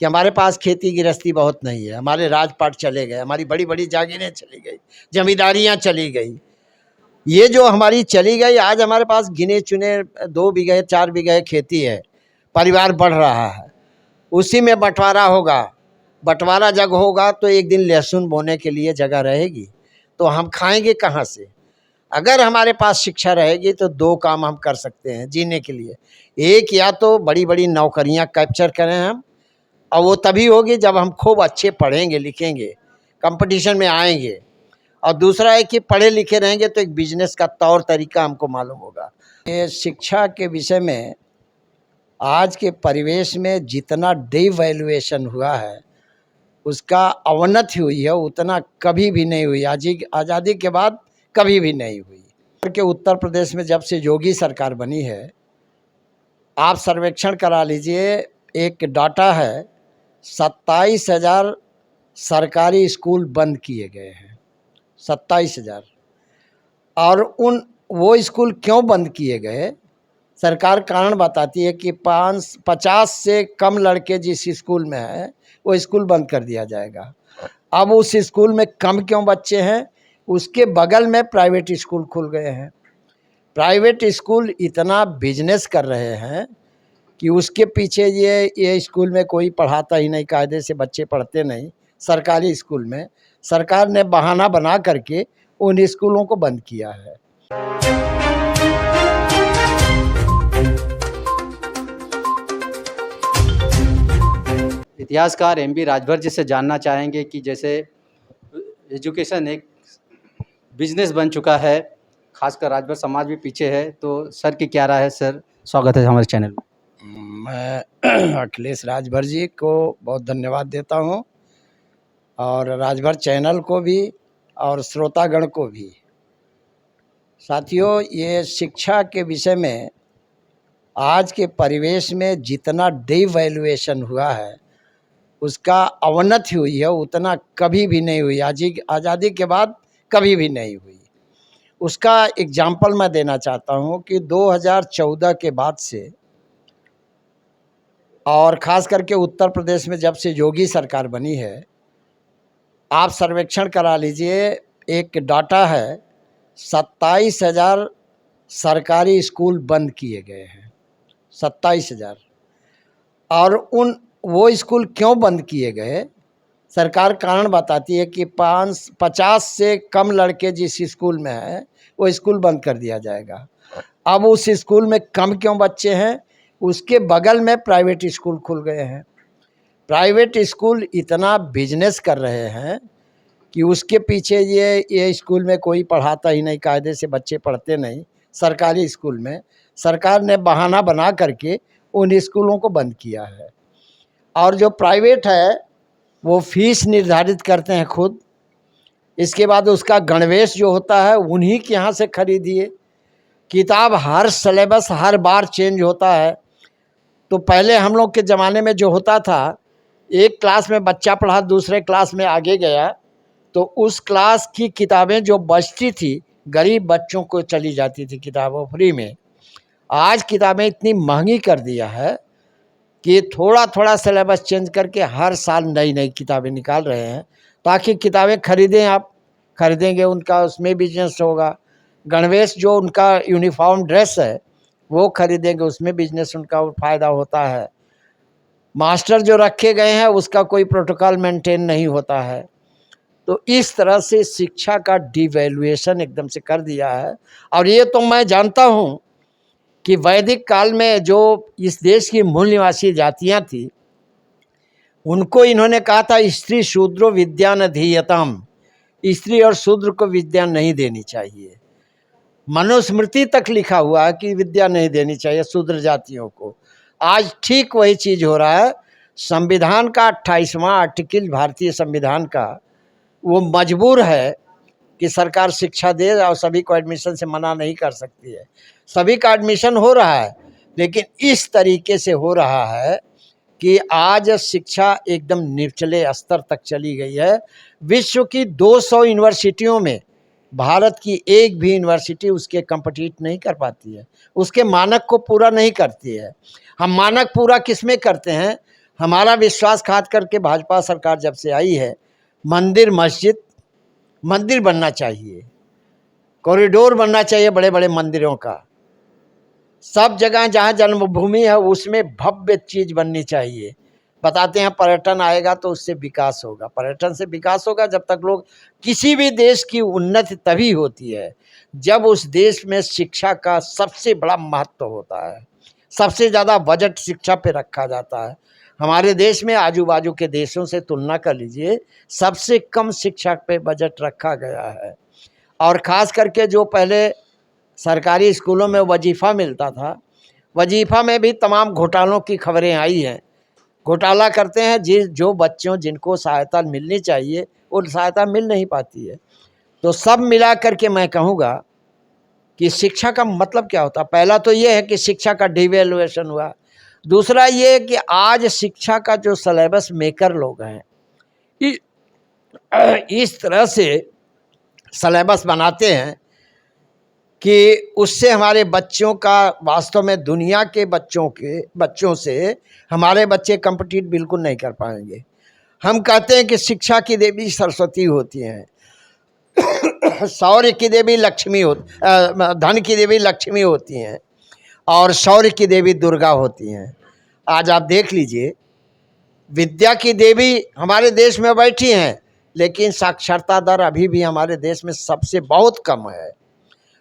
कि हमारे पास खेती गृहस्थी बहुत नहीं है, हमारे राजपाट चले गए, हमारी बड़ी बड़ी जागीरें चली गई, जमींदारियां चली गई। ये जो हमारी चली गई, आज हमारे पास गिने चुने 2 बीघे 4 बीघे खेती है, परिवार बढ़ रहा है, उसी में बंटवारा होगा। बंटवारा जग होगा तो एक दिन लहसुन बोने के लिए जगह रहेगी, तो हम खाएंगे कहाँ से? अगर हमारे पास शिक्षा रहेगी तो 2 काम हम कर सकते हैं जीने के लिए। एक, या तो बड़ी बड़ी नौकरियां कैप्चर करें हम, और वो तभी होगी जब हम खूब अच्छे पढ़ेंगे लिखेंगे, कंपटीशन में आएंगे। और दूसरा है कि पढ़े लिखे रहेंगे तो एक बिजनेस का तौर तरीका हमको मालूम होगा। ये शिक्षा के विषय में आज के परिवेश में जितना डिवैल्यूएशन हुआ है, उसका अवनति हुई है, उतना कभी भी नहीं हुई। आज़ादी के बाद कभी भी नहीं हुई। कि उत्तर प्रदेश में जब से योगी सरकार बनी है, आप सर्वेक्षण करा लीजिए, एक डाटा है, 27,000 सरकारी स्कूल बंद किए गए हैं, 27,000। और वो स्कूल क्यों बंद किए गए? सरकार कारण बताती है कि 50 से कम लड़के जिस स्कूल में हैं वो स्कूल बंद कर दिया जाएगा। अब उस स्कूल में कम क्यों बच्चे हैं? उसके बगल में प्राइवेट स्कूल खुल गए हैं। प्राइवेट स्कूल इतना बिजनेस कर रहे हैं कि उसके पीछे ये स्कूल में कोई पढ़ाता ही नहीं, कायदे से बच्चे पढ़ते नहीं। सरकारी स्कूल में सरकार ने बहाना बना करके उन स्कूलों को बंद किया है। इतिहासकार एम.बी. राजभर जी से जानना चाहेंगे कि जैसे एजुकेशन एक बिजनेस बन चुका है, खासकर राजभर समाज भी पीछे है, तो सर की क्या राय है? सर, स्वागत है हमारे चैनल में। मैं अखिलेश राजभर जी को बहुत धन्यवाद देता हूँ, और राजभर चैनल को भी और श्रोतागण को भी। साथियों, ये शिक्षा के विषय में आज के परिवेश में जितना डिवैल्यूएशन हुआ है, उसका अवनति हुई है, उतना कभी भी नहीं हुई। आज़ादी के बाद कभी भी नहीं हुई। उसका एग्जाम्पल मैं देना चाहता हूँ कि 2014 के बाद से, और ख़ास करके उत्तर प्रदेश में जब से योगी सरकार बनी है, आप सर्वेक्षण करा लीजिए, एक डाटा है, 27,000 सरकारी स्कूल बंद किए गए हैं, 27,000। और वो स्कूल क्यों बंद किए गए? सरकार कारण बताती है कि 50 से कम लड़के जिस स्कूल में हैं वो स्कूल बंद कर दिया जाएगा। अब उस स्कूल में कम क्यों बच्चे हैं? उसके बगल में प्राइवेट स्कूल खुल गए हैं। प्राइवेट स्कूल इतना बिजनेस कर रहे हैं कि उसके पीछे ये स्कूल में कोई पढ़ाता ही नहीं, कायदे से बच्चे पढ़ते नहीं। सरकारी स्कूल में सरकार ने बहाना बना करके उन स्कूलों को बंद किया है। और जो प्राइवेट है वो फीस निर्धारित करते हैं खुद, इसके बाद उसका गणवेश जो होता है उन्हीं के यहाँ से खरीदिए। किताब हर सिलेबस हर बार चेंज होता है। तो पहले हम लोग के ज़माने में जो होता था, एक क्लास में बच्चा पढ़ा, दूसरे क्लास में आगे गया तो उस क्लास की किताबें जो बचती थी गरीब बच्चों को चली जाती थी किताबों फ्री में। आज किताबें इतनी महंगी कर दिया है कि थोड़ा थोड़ा सिलेबस चेंज करके हर साल नई नई किताबें निकाल रहे हैं, ताकि किताबें खरीदें। आप खरीदेंगे, उनका उसमें बिजनेस होगा। गणवेश जो उनका यूनिफॉर्म ड्रेस है वो खरीदेंगे, उसमें बिजनेस उनका फ़ायदा होता है। मास्टर जो रखे गए हैं उसका कोई प्रोटोकॉल मेंटेन नहीं होता है। तो इस तरह से शिक्षा का डिवैल्यूएशन एकदम से कर दिया है। और ये तो मैं जानता हूँ कि वैदिक काल में जो इस देश की मूल निवासी जातियाँ थी, उनको इन्होंने कहा था स्त्री शूद्रो विद्या न धीयताम, स्त्री और शूद्र को विद्या नहीं देनी चाहिए। मनुस्मृति तक लिखा हुआ है कि विद्या नहीं देनी चाहिए शूद्र जातियों को। आज ठीक वही चीज़ हो रहा है। संविधान का 28वां आर्टिकल भारतीय संविधान का, वो मजबूर है कि सरकार शिक्षा दे और सभी को एडमिशन से मना नहीं कर सकती है। सभी का एडमिशन हो रहा है, लेकिन इस तरीके से हो रहा है कि आज शिक्षा एकदम निचले स्तर तक चली गई है। विश्व की 200 यूनिवर्सिटियों में भारत की एक भी यूनिवर्सिटी उसके कम्पीट नहीं कर पाती है, उसके मानक को पूरा नहीं करती है। हम मानक पूरा किस में करते हैं? हमारा विश्वासघात करके भाजपा सरकार जब से आई है, मंदिर मस्जिद मंदिर बनना चाहिए, कॉरिडोर बनना चाहिए बड़े बड़े मंदिरों का, सब जगह जहाँ जन्मभूमि है उसमें भव्य चीज बननी चाहिए। बताते हैं पर्यटन आएगा तो उससे विकास होगा, पर्यटन से विकास होगा। जब तक लोग, किसी भी देश की उन्नति तभी होती है जब उस देश में शिक्षा का सबसे बड़ा महत्व होता है, सबसे ज़्यादा बजट शिक्षा पे रखा जाता है। हमारे देश में आजू बाजू के देशों से तुलना कर लीजिए, सबसे कम शिक्षा पे बजट रखा गया है। और ख़ास करके जो पहले सरकारी स्कूलों में वजीफ़ा मिलता था, वजीफ़ा में भी तमाम घोटालों की खबरें आई हैं। घोटाला करते हैं जो बच्चों जिनको सहायता मिलनी चाहिए वो सहायता मिल नहीं पाती है। तो सब मिला करके मैं कहूँगा कि शिक्षा का मतलब क्या होता है। पहला तो ये है कि शिक्षा का डिवैल्यूएशन हुआ। दूसरा ये है कि आज शिक्षा का जो सिलेबस मेकर लोग हैं, इस तरह से सिलेबस बनाते हैं कि उससे हमारे बच्चों का, वास्तव में दुनिया के बच्चों से हमारे बच्चे कम्पीट बिल्कुल नहीं कर पाएंगे। हम कहते हैं कि शिक्षा की देवी सरस्वती होती हैं, शौर्य की देवी लक्ष्मी धन की देवी लक्ष्मी होती हैं और शौर्य की देवी दुर्गा होती हैं। आज आप देख लीजिए, विद्या की देवी हमारे देश में बैठी हैं, लेकिन साक्षरता दर अभी भी हमारे देश में सबसे बहुत कम है।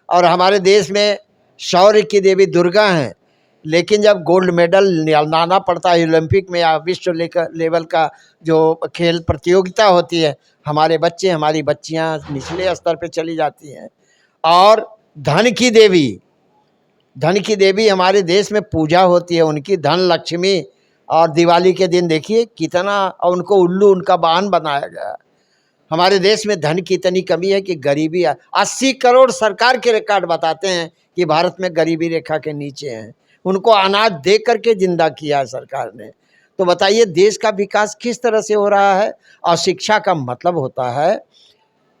और हमारे देश में शौर्य की देवी दुर्गा हैं, लेकिन जब गोल्ड मेडल लाना पड़ता है ओलंपिक में या विश्व लेवल का जो खेल प्रतियोगिता होती है, हमारे बच्चे, हमारी बच्चियां निचले स्तर पे चली जाती हैं। और धन की देवी हमारे देश में पूजा होती है, उनकी धन लक्ष्मी। और दिवाली के दिन देखिए कितना उनको उल्लू, उनका वाहन बनाया गया। हमारे देश में धन की इतनी कमी है कि गरीबी 80 करोड़ सरकार के रिकॉर्ड बताते हैं कि भारत में गरीबी रेखा के नीचे हैं। उनको अनाज दे करके जिंदा किया है सरकार ने। तो बताइए देश का विकास किस तरह से हो रहा है। और शिक्षा का मतलब होता है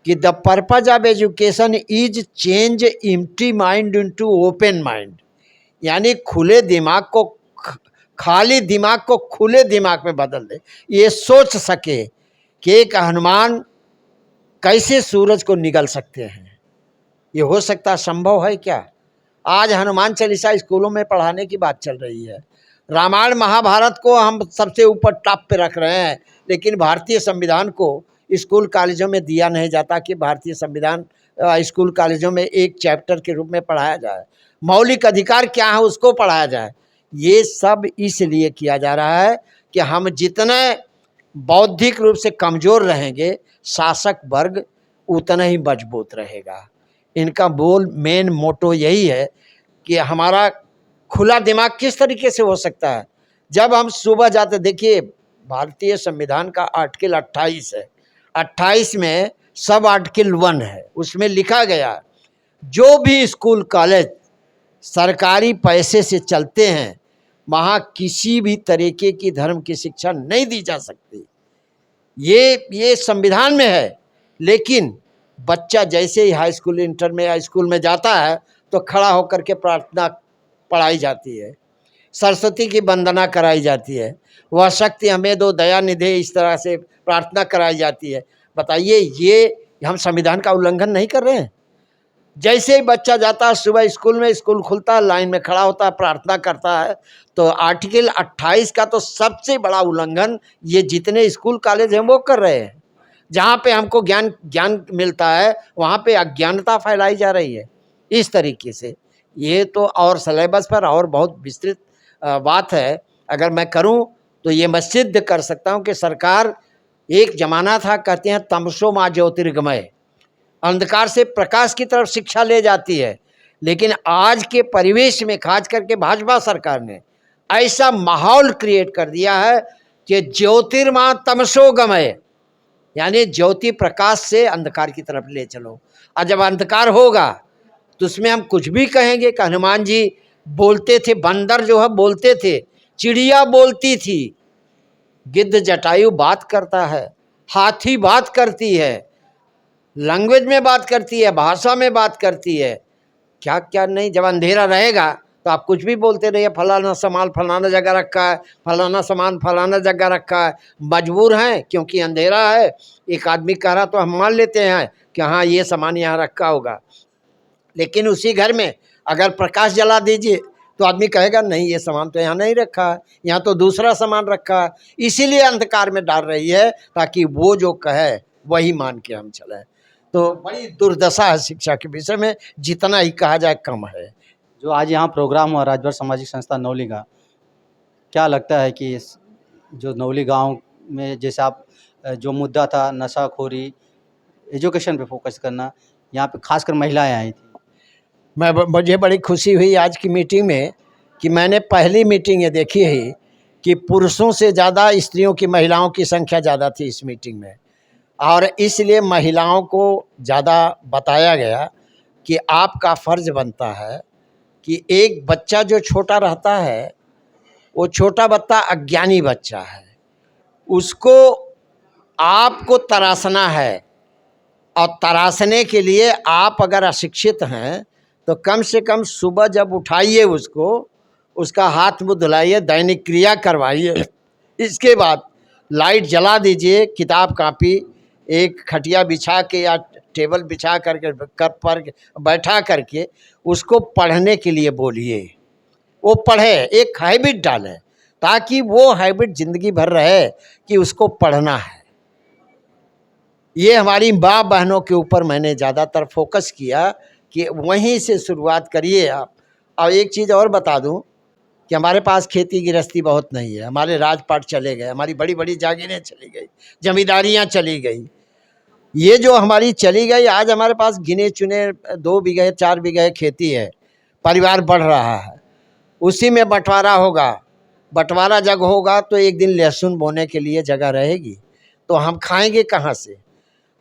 कि the purpose of education is change empty mind into open mind, यानी खुले दिमाग को, खाली दिमाग को खुले दिमाग में बदल दे। ये सोच सके कि एक हनुमान कैसे सूरज को निगल सकते हैं। ये हो सकता, संभव है क्या। आज हनुमान चालीसा स्कूलों में पढ़ाने की बात चल रही है। रामायण महाभारत को हम सबसे ऊपर टॉप पे रख रहे हैं, लेकिन भारतीय संविधान को स्कूल कॉलेजों में दिया नहीं जाता कि भारतीय संविधान स्कूल कॉलेजों में एक चैप्टर के रूप में पढ़ाया जाए। मौलिक अधिकार क्या है उसको पढ़ाया जाए। ये सब इसलिए किया जा रहा है कि हम जितने बौद्धिक रूप से कमज़ोर रहेंगे, शासक वर्ग उतना ही मजबूत रहेगा। इनका मेन मोटो यही है कि हमारा खुला दिमाग किस तरीके से हो सकता है। जब हम सुबह जाते, देखिए भारतीय संविधान का आर्टिकल 28 है, 28 में सब आर्टिकल 1 है, उसमें लिखा गया जो भी स्कूल कॉलेज सरकारी पैसे से चलते हैं वहाँ किसी भी तरीके की धर्म की शिक्षा नहीं दी जा सकती। ये संविधान में है। लेकिन बच्चा जैसे ही हाई स्कूल, इंटर में या स्कूल में जाता है तो खड़ा होकर के प्रार्थना पढ़ाई जाती है, सरस्वती की वंदना कराई जाती है, वह शक्ति हमें दो दया निधे, इस तरह से प्रार्थना कराई जाती है। बताइए ये हम संविधान का उल्लंघन नहीं कर रहे हैं। जैसे ही बच्चा जाता है सुबह स्कूल में, स्कूल खुलता है, लाइन में खड़ा होता है, प्रार्थना करता है, तो आर्टिकल 28 का तो सबसे बड़ा उल्लंघन ये जितने स्कूल कॉलेज हैं वो कर रहे हैं। जहाँ पे हमको ज्ञान मिलता है वहाँ पे अज्ञानता फैलाई जा रही है इस तरीके से। ये तो और सिलेबस पर और बहुत विस्तृत बात है। अगर मैं करूँ तो ये मैं सिद्ध कर सकता हूँ कि सरकार, एक जमाना था कहते हैं तमसो माँ ज्योतिर्गमय, अंधकार से प्रकाश की तरफ शिक्षा ले जाती है, लेकिन आज के परिवेश में खास करके भाजपा सरकार ने ऐसा माहौल क्रिएट कर दिया है कि ज्योतिर्मा तमसो गमय, यानी ज्योति प्रकाश से अंधकार की तरफ ले चलो। और जब अंधकार होगा तो उसमें हम कुछ भी कहेंगे कि हनुमान जी बोलते थे, बंदर जो है बोलते थे, चिड़िया बोलती थी, गिद्ध जटायु बात करता है, हाथी बात करती है, लैंग्वेज में बात करती है, भाषा में बात करती है, क्या क्या नहीं। जब अंधेरा रहेगा तो आप कुछ भी बोलते रहिए, फलाना सामान फलाना जगह रखा है, फलाना सामान फलाना जगह रखा है। मजबूर हैं क्योंकि अंधेरा है, एक आदमी कह रहा तो हम मान लेते हैं कि हाँ ये सामान यहाँ रखा होगा। लेकिन उसी घर में अगर प्रकाश जला दीजिए तो आदमी कहेगा नहीं ये सामान तो यहाँ नहीं रखा है, यहाँ तो दूसरा सामान रखा है। इसीलिए अंधकार में डाल रही है ताकि वो जो कहे वही मान के हम चलें। तो बड़ी दुर्दशा है शिक्षा के विषय में, जितना ही कहा जाए कम है। जो आज यहाँ प्रोग्राम हुआ राजभर सामाजिक संस्था नौली गाँव, क्या लगता है कि जो नौली गांव में जैसे आप जो मुद्दा था नशाखोरी, एजुकेशन पे फोकस करना, यहाँ पे खासकर महिलाएं आई थी। मुझे बड़ी खुशी हुई आज की मीटिंग में कि मैंने पहली मीटिंग ये देखी है कि पुरुषों से ज़्यादा स्त्रियों की, महिलाओं की संख्या ज़्यादा थी इस मीटिंग में। और इसलिए महिलाओं को ज़्यादा बताया गया कि आपका फ़र्ज़ बनता है कि एक बच्चा जो छोटा रहता है, वो छोटा बच्चा अज्ञानी बच्चा है, उसको आपको तराशना है। और तराशने के लिए आप अगर अशिक्षित हैं तो कम से कम सुबह जब उठाइए उसको, उसका हाथ मुँह धुलाइए, दैनिक क्रिया करवाइए। इसके बाद लाइट जला दीजिए, किताब कापी एक खटिया बिछा के या टेबल बिछा करके पर बैठा करके उसको पढ़ने के लिए बोलिए। वो पढ़े, एक हैबिट डालें ताकि वो हैबिट ज़िंदगी भर रहे कि उसको पढ़ना है। ये हमारी माँ बहनों के ऊपर मैंने ज़्यादातर फोकस किया कि वहीं से शुरुआत करिए आप। और एक चीज़ और बता दूं कि हमारे पास खेती गृहस्थी बहुत नहीं है, हमारे राजपाट चले गए, हमारी बड़ी बड़ी जागीरें चली गई, जमींदारियां चली गई। ये जो हमारी चली गई, आज हमारे पास गिने चुने 2 बीघे 4 बीघे खेती है, परिवार बढ़ रहा है, उसी में बंटवारा होगा। बंटवारा जब होगा तो एक दिन लहसुन बोने के लिए जगह रहेगी, तो हम खाएंगे कहाँ से?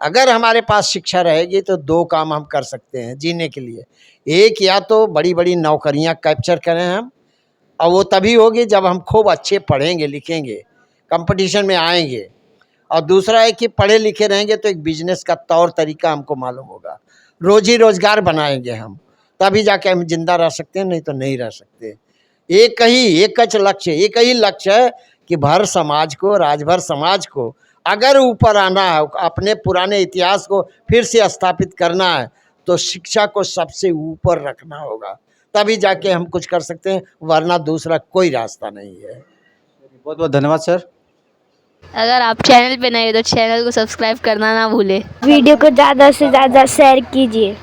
अगर हमारे पास शिक्षा रहेगी तो 2 काम हम कर सकते हैं जीने के लिए। एक, या तो बड़ी बड़ी नौकरियां कैप्चर करें हम, और वो तभी होगी जब हम खूब अच्छे पढ़ेंगे लिखेंगे, कंपटीशन में आएंगे। और दूसरा है कि पढ़े लिखे रहेंगे तो एक बिजनेस का तौर तरीका हमको मालूम होगा, रोजी रोजगार बनाएंगे हम, तभी जाके हम जिंदा रह सकते हैं, नहीं तो नहीं रह सकते। एक ही लक्ष्य है कि भर समाज को, राजभर समाज को अगर ऊपर आना है, अपने पुराने इतिहास को फिर से स्थापित करना है, तो शिक्षा को सबसे ऊपर रखना होगा, तभी जाके हम कुछ कर सकते हैं, वरना दूसरा कोई रास्ता नहीं है। बहुत बहुत धन्यवाद सर। अगर आप चैनल पे नए हो तो चैनल को सब्सक्राइब करना ना भूलें। वीडियो को ज़्यादा से ज़्यादा शेयर कीजिए।